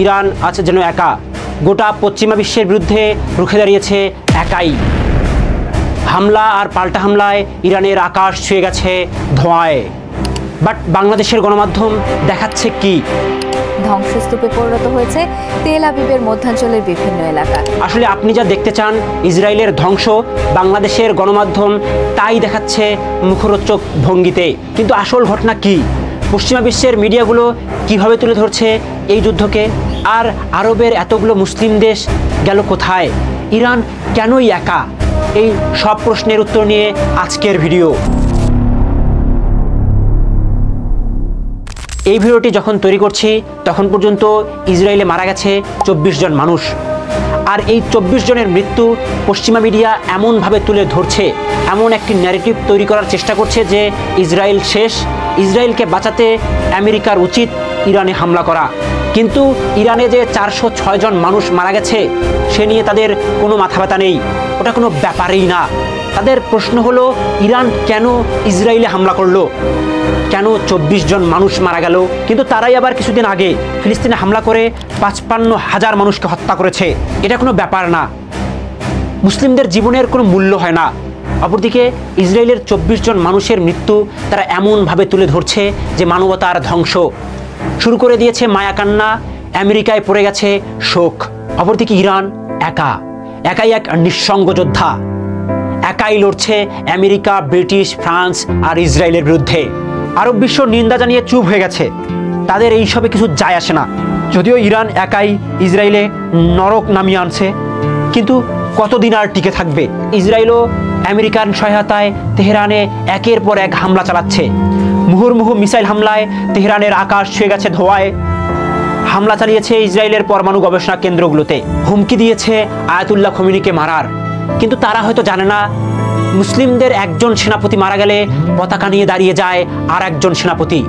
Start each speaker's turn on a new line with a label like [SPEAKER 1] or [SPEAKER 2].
[SPEAKER 1] Iran আছে যেন একা, গোটা পশ্চিমা বিশ্বের বিরুদ্ধে রুখে দাঁড়িয়েছে একাই। হামলা আর পাল্টা হামলায় ইরানের আকাশ ছুঁয়ে গেছে ধোঁয়ায়। বাট বাংলাদেশের গণমাধ্যম দেখাচ্ছে কি?
[SPEAKER 2] ধ্বংসস্তূপে পরিণত হয়েছে তেল আবিবের মধ্যাঞ্চলের বিভিন্ন এলাকা।
[SPEAKER 1] আসলে আপনি যা দেখতে চান ইসরায়েলের ধ্বংস, বাংলাদেশের গণমাধ্যম তাই দেখাচ্ছে মুখরোচক ভঙ্গিতে। কিন্তু আসল ঘটনা কি? পশ্চিমা বিশ্বের মিডিয়াগুলো কিভাবে তুলে ধরছে এই যুদ্ধকে? আর আরবের এতগুলো মুসলিম দেশ গেল কোথায়? ইরান কেনই একা? এই সব প্রশ্নের উত্তর নিয়ে আজকের ভিডিও। এই ভিডিওটি যখন তৈরি করছি তখন পর্যন্ত ইসরায়েলে মারা গেছে 24 জন মানুষ। আর এই 24 জনের মৃত্যু পশ্চিমা মিডিয়া এমনভাবে তুলে ধরছে, এমন একটি ন্যারেটিভ তৈরি করার চেষ্টা করছে যে ইসরায়েল শেষ, ইসরায়েলকে বাঁচাতে আমেরিকার উচিত ইরানে হামলা করা। কিন্তু ইরানে যে 406 জন মানুষ মারা গেছে সে নিয়ে তাদের কোনো মাথা ব্যথা নেই, ওটা কোনো ব্যাপারই না। তাদের প্রশ্ন হলো ইরান কেন ইসরায়েলে হামলা করলো, কেন 24 জন মানুষ মারা গেল? কিন্তু তারাই আবার কিছুদিন আগে ফিলিস্তিনে হামলা করে 55,000 মানুষকে হত্যা করেছে। এটা কোনো ব্যাপার না, মুসলিমদের জীবনের কোনো মূল্য হয় না। অপরদিকে ইসরায়েলের 24 জন মানুষের মৃত্যু তারা এমনভাবে তুলে ধরছে যে মানবতার ধ্বংস। শুরু করে দিয়েছে মায়াকান্না, আমেরিকায় পড়ে গেছে শোক। অপরদিকে ইরান একাই এক নিঃসঙ্গ যোদ্ধা, একাই লড়ছে আমেরিকা, ব্রিটিশ, ফ্রান্স আর ইসরায়েলের বিরুদ্ধে। আরব বিশ্ব নিন্দা জানিয়ে চুপ হয়ে গেছে, তাদের এইসবে কিছু যায় আসে না। যদিও ইরান একাই ইসরায়েলে নরক নামিয়ে আনছে, কিন্তু কতদিন আর টিকে থাকবে? ইসরায়েলও আমেরিকান সহায়তায় তেহরানে একের পর এক হামলা চালাচ্ছে। মুহুর্মুহু মিসাইল হামলায় তেহরানের আকাশ ছুঁয়ে গেছে ধোঁয়ায়। হামলা চালিয়েছে ইসরায়েলের পরমাণু গবেষণা কেন্দ্রগুলোতে, হুমকি দিয়েছে আয়াতুল্লাহ খোমেনিকে মারার। কিন্তু তারা হয়তো জানে না মুসলিমদের একজন সেনাপতি মারা গেলে পতাকা নিয়ে দাঁড়িয়ে যায় আর একজন সেনাপতি।